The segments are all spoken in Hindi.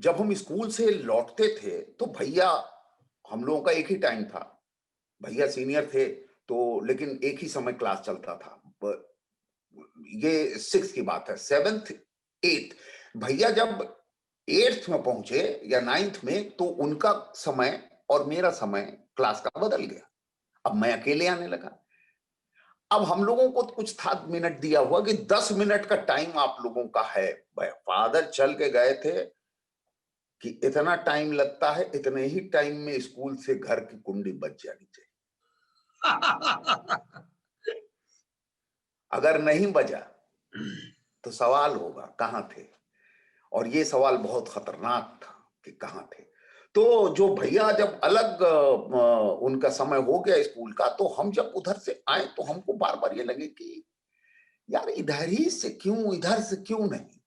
जब हम स्कूल से लौटते थे तो भैया, हम लोगों का एक ही टाइम था। भैया सीनियर थे, तो लेकिन एक ही समय क्लास चलता था। ये सिक्स की बात है, सेवेंथ एट्थ। भैया जब एट्थ में पहुंचे या नाइन्थ में, तो उनका समय और मेरा समय क्लास का बदल गया। अब मैं अकेले आने लगा। अब हम लोगों को तो कुछ था मिनट दिया हुआ कि 10 मिनट का टाइम आप लोगों का है। फादर चल के गए थे कि इतना टाइम लगता है, इतने ही टाइम में स्कूल से घर की कुंडी बच जानी चाहिए। अगर नहीं बजा तो सवाल होगा कहां थे। और ये सवाल बहुत खतरनाक था कि कहां थे। तो जो भैया जब अलग उनका समय हो गया स्कूल का, तो हम जब उधर से आए तो हमको बार बार ये लगे कि यार इधर ही से क्यों, इधर से क्यों नहीं।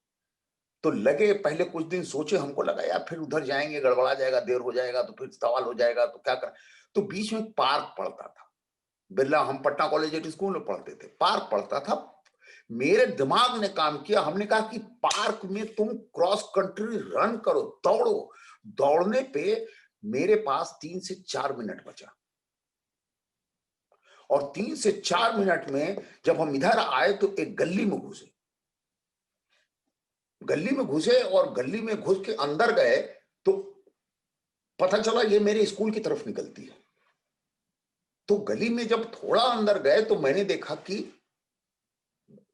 तो लगे, पहले कुछ दिन सोचे, हमको लगा यार फिर उधर जाएंगे गड़बड़ा जाएगा, देर हो जाएगा तो फिर सवाल हो जाएगा, तो क्या कर। तो बीच में पार्क पड़ता था, बिरला, हम पटना कॉलेज स्कूल में पढ़ते थे, पार्क पड़ता था। मेरे दिमाग ने काम किया, हमने कहा कि पार्क में तुम क्रॉस कंट्री रन करो, दौड़ो। दौड़ने पे मेरे पास 3 से 4 मिनट बचा। और 3 से 4 मिनट में जब हम इधर आए तो एक गली में घुसे। गली में घुसे और गली में घुस के अंदर गए तो पता चला ये मेरे स्कूल की तरफ निकलती है। तो गली में जब थोड़ा अंदर गए तो मैंने देखा कि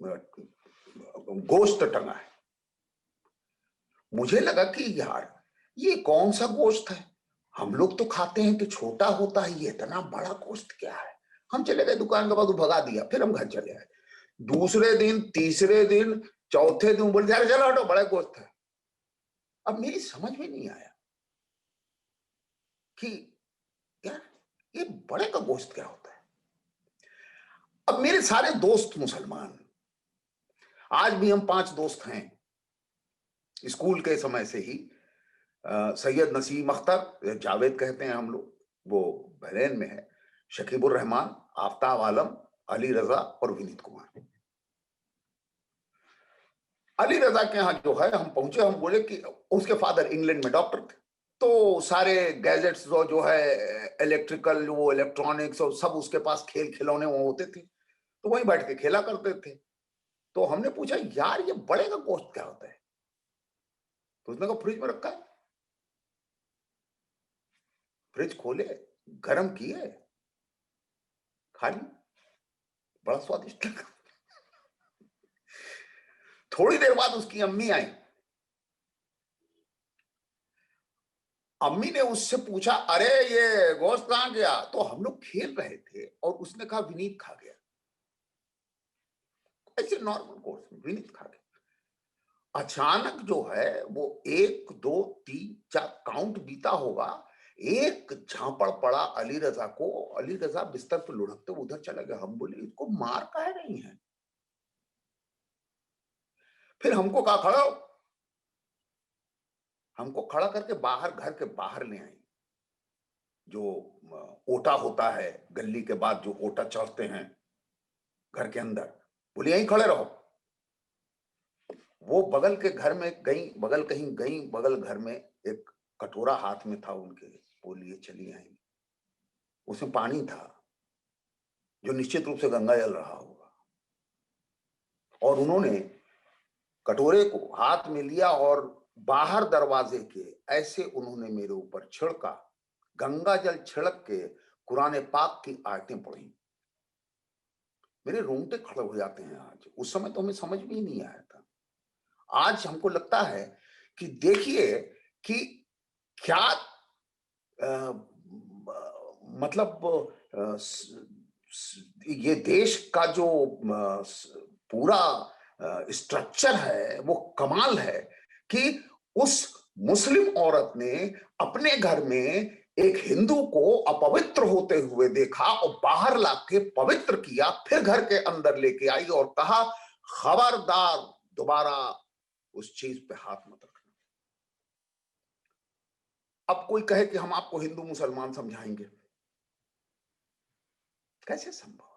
गोश्त टंगा है। मुझे लगा कि यार ये कौन सा गोश्त है। हम लोग तो खाते हैं कि छोटा होता है, ये इतना बड़ा गोश्त क्या है। हम चले गए दुकान के पास, वो भगा दिया, फिर हम घर चले आए। दूसरे दिन, तीसरे दिन, चौथे दिन बोल दिया चलो हटो, बड़ा गोश्त है। अब मेरी समझ में नहीं आया कि यार ये बड़े का गोश्त क्या होता है। अब मेरे सारे दोस्त मुसलमान, आज भी हम 5 दोस्त हैं स्कूल के समय से ही। सैयद नसीम अख्तर, जावेद कहते हैं हम लोग, वो बहरेन में है। शकीबुर रहमान, आफ्ताब आलम, अली रजा और विनीत कुमार। अली रजा के यहाँ जो है हम पहुंचे, हम बोले कि उसके फादर इंग्लैंड में डॉक्टर थे, तो सारे गैजेट्स जो है इलेक्ट्रिकल, वो इलेक्ट्रॉनिक्स और सब उसके पास, खेल खिलौने वो होते थे, तो वहीं बैठ के खेला करते थे। तो हमने पूछा यार ये बड़े का गोश्त क्या होता है। तो उसने कहा फ्रिज में रखा है। फ्रिज खोले, गर्म किए, खा ली, बड़ा स्वादिष्ट लगा। थोड़ी देर बाद उसकी अम्मी आई। अम्मी ने उससे पूछा अरे ये गोश्त कहां गया। तो हम लोग खेल रहे थे और उसने कहा विनीत खा गया। ऐसे नॉर्मल गोश्त विनीत खा गया। अचानक जो है वो 1 2 3 4 काउंट बीता होगा, एक झापड़ पड़ा अली रजा को। अली रजा बिस्तर पर लुढ़कते उधर चला गया। हम बोले इसको मार काहे रही है। फिर हमको कहा खड़ा हो। हमको खड़ा करके बाहर, घर के बाहर ले आई। जो ओटा होता है गली के बाद, जो ओटा चढ़ते हैं घर के अंदर, बोले यहीं खड़े रहो। वो बगल के घर में गई, बगल कहीं गई, बगल घर में एक कटोरा हाथ में था उनके, वो लिए चली आई। उसमें पानी था जो निश्चित रूप से गंगा जल रहा होगा। और उन्होंने कटोरे को हाथ में लिया और बाहर दरवाजे के ऐसे उन्होंने मेरे ऊपर छिड़का। गंगा जल छिड़क के कुरान पाक की आयतें पढ़ी। मेरे रोंगटे खड़े हो जाते हैं आज। उस समय तो हमें समझ में ही नहीं आया था। आज हमको लगता है कि देखिए कि क्या मतलब ये देश का जो पूरा स्ट्रक्चर है वो कमाल है कि उस मुस्लिम औरत ने अपने घर में एक हिंदू को अपवित्र होते हुए देखा और बाहर लाके पवित्र किया, फिर घर के अंदर लेके आई और कहा खबरदार दोबारा उस चीज पे हाथ मत रखना। अब कोई कहे कि हम आपको हिंदू मुसलमान समझाएंगे, कैसे संभव।